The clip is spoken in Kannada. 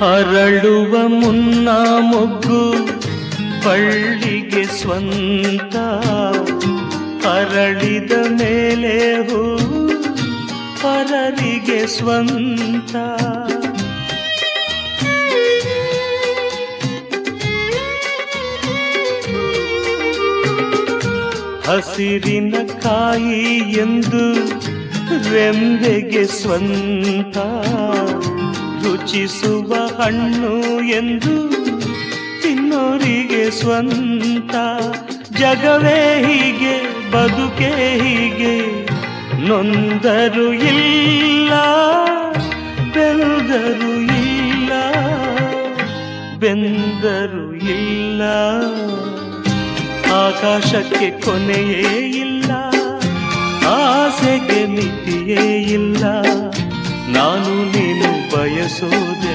ಅರಳುವ ಮುನ್ನ ಮೊಗ್ಗು ಬಳ್ಳಿಗೆ ಸ್ವಂತ, ಅರಳಿದ ಮೇಲೆ ಹೂ ಪರರಿಗೆ ಸ್ವಂತ. ಹಸಿರಿನ ಕಾಯಿ ಎಂದು ರೆಂಬೆಗೆ ಸ್ವಂತ, ರುಚಿಸುವ ಹಣ್ಣು ಎಂದು ತಿನ್ನೋರಿಗೆ ಸ್ವಂತ. ಜಗವೇ ಹೀಗೆ, ಬದುಕೇ ಹೀಗೆ, ನೊಂದರು ಇಲ್ಲ ಬೆಂದರು ಇಲ್ಲ, ಬೆಂದರು ಇಲ್ಲ. ಆಕಾಶಕ್ಕೆ ಕೊನೆಯೇ ಇಲ್ಲ, ಆಸೆಗೆ ಮಿತಿಯೇ ಇಲ್ಲ. ನಾನು ನೀನು ಬಯಸೋದೆ